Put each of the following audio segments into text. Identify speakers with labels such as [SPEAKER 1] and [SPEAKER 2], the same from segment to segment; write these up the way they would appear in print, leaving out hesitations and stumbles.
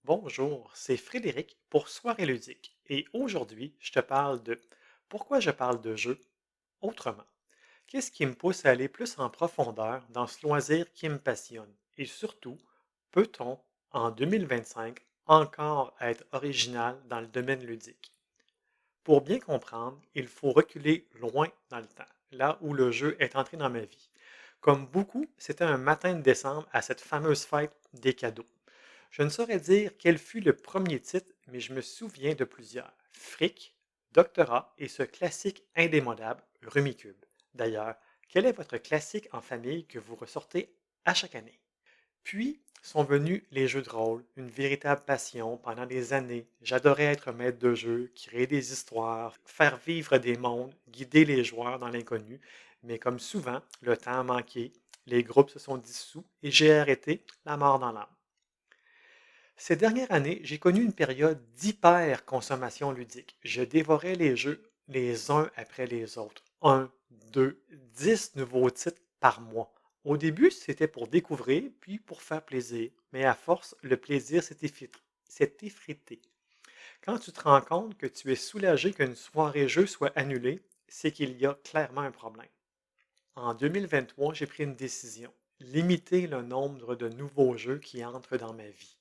[SPEAKER 1] Bonjour, c'est Frédéric pour Soirée ludique et aujourd'hui, je te parle de pourquoi je parle de jeu autrement. Qu'est-ce qui me pousse à aller plus en profondeur dans ce loisir qui me passionne? Et surtout, peut-on, en 2025, encore être original dans le domaine ludique? Pour bien comprendre, il faut reculer loin dans le temps, là où le jeu est entré dans ma vie. Comme beaucoup, c'était un matin de décembre à cette fameuse fête des cadeaux. Je ne saurais dire quel fut le premier titre, mais je me souviens de plusieurs. Fric, Doctorat et ce classique indémodable, Rumicube. D'ailleurs, quel est votre classique en famille que vous ressortez à chaque année? Puis sont venus les jeux de rôle, une véritable passion pendant des années. J'adorais être maître de jeu, créer des histoires, faire vivre des mondes, guider les joueurs dans l'inconnu. Mais comme souvent, le temps a manqué, les groupes se sont dissous et j'ai arrêté la mort dans l'âme. Ces dernières années, j'ai connu une période d'hyper-consommation ludique. Je dévorais les jeux les uns après les autres. Un, deux, 10 nouveaux titres par mois. Au début, c'était pour découvrir, puis pour faire plaisir. Mais à force, le plaisir s'est effrité. Quand tu te rends compte que tu es soulagé qu'une soirée jeu soit annulée, c'est qu'il y a clairement un problème. En 2023, j'ai pris une décision, limiter le nombre de nouveaux jeux qui entrent dans ma vie.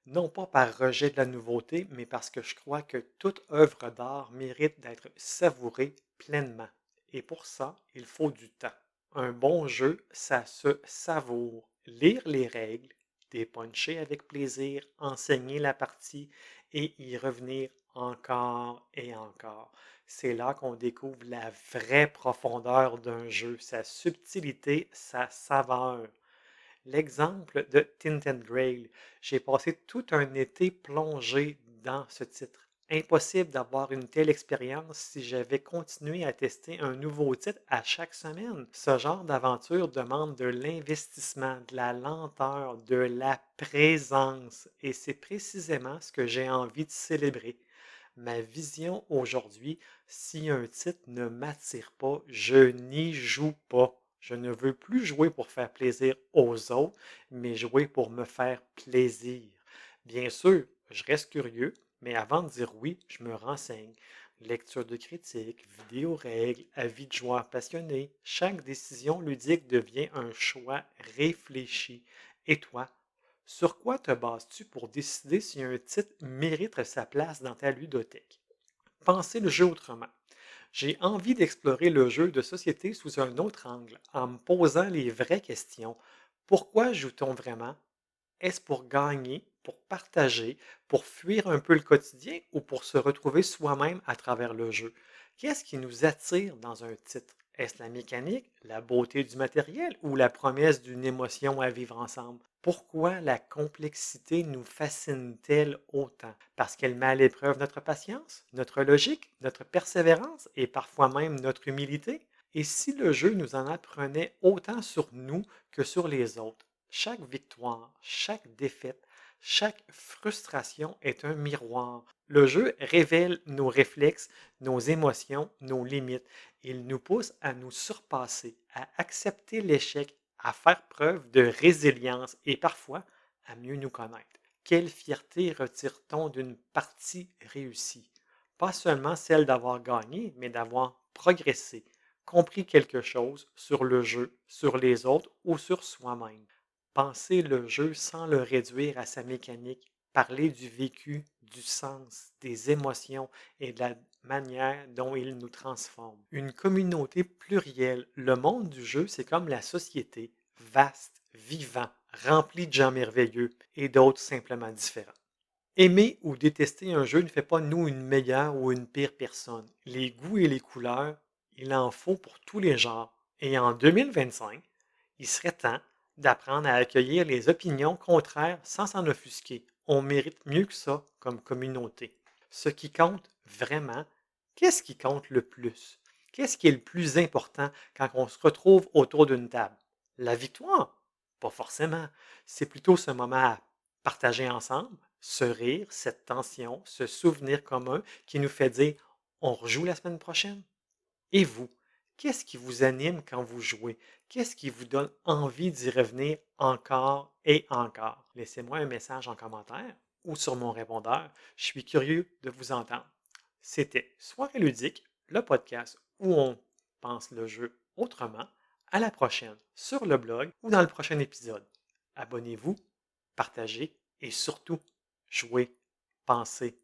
[SPEAKER 1] Non pas par rejet de la nouveauté, mais parce que je crois que toute œuvre d'art mérite d'être savourée pleinement. Et pour ça, il faut du temps. Un bon jeu, ça se savoure. Lire les règles, dépuncher avec plaisir, enseigner la partie et y revenir encore et encore. C'est là qu'on découvre la vraie profondeur d'un jeu, sa subtilité, sa saveur. L'exemple de Tinted Grail. J'ai passé tout un été plongé dans ce titre. Impossible d'avoir une telle expérience si j'avais continué à tester un nouveau titre à chaque semaine. Ce genre d'aventure demande de l'investissement, de la lenteur, de la présence. Et c'est précisément ce que j'ai envie de célébrer. Ma vision aujourd'hui, si un titre ne m'attire pas, je n'y joue pas. Je ne veux plus jouer pour faire plaisir aux autres, mais jouer pour me faire plaisir. Bien sûr, je reste curieux, mais avant de dire oui, je me renseigne. Lecture de critiques, vidéos règles, avis de joueurs passionnés. Chaque décision ludique devient un choix réfléchi. Et toi, sur quoi te bases-tu pour décider si un titre mérite sa place dans ta ludothèque? Pensez le jeu autrement. J'ai envie d'explorer le jeu de société sous un autre angle, en me posant les vraies questions. Pourquoi joue-t-on vraiment? Est-ce pour gagner, pour partager, pour fuir un peu le quotidien ou pour se retrouver soi-même à travers le jeu? Qu'est-ce qui nous attire dans un titre? Est-ce la mécanique, la beauté du matériel ou la promesse d'une émotion à vivre ensemble? Pourquoi la complexité nous fascine-t-elle autant? Parce qu'elle met à l'épreuve notre patience, notre logique, notre persévérance et parfois même notre humilité? Et si le jeu nous en apprenait autant sur nous que sur les autres? Chaque victoire, chaque défaite, chaque frustration est un miroir. Le jeu révèle nos réflexes, nos émotions, nos limites. Il nous pousse à nous surpasser, à accepter l'échec, à faire preuve de résilience et parfois à mieux nous connaître. Quelle fierté retire-t-on d'une partie réussie? Pas seulement celle d'avoir gagné, mais d'avoir progressé, compris quelque chose sur le jeu, sur les autres ou sur soi-même. Penser le jeu sans le réduire à sa mécanique, parler du vécu, du sens, des émotions et de la manière dont il nous transforme. Une communauté plurielle. Le monde du jeu, c'est comme la société, vaste, vivant, rempli de gens merveilleux et d'autres simplement différents. Aimer ou détester un jeu ne fait pas de nous une meilleure ou une pire personne. Les goûts et les couleurs, il en faut pour tous les genres. Et en 2025, il serait temps d'apprendre à accueillir les opinions contraires sans s'en offusquer. On mérite mieux que ça comme communauté. Ce qui compte vraiment, qu'est-ce qui compte le plus? Qu'est-ce qui est le plus important quand on se retrouve autour d'une table? La victoire? Pas forcément. C'est plutôt ce moment à partager ensemble, ce rire, cette tension, ce souvenir commun qui nous fait dire on rejoue la semaine prochaine. Et vous, Qu'est-ce qui vous anime quand vous jouez? Qu'est-ce qui vous donne envie d'y revenir encore et encore? Laissez-moi un message en commentaire ou sur mon répondeur. Je suis curieux de vous entendre. C'était Soirée ludique, le podcast où on pense le jeu autrement. À la prochaine sur le blog ou dans le prochain épisode. Abonnez-vous, partagez et surtout, jouez, pensez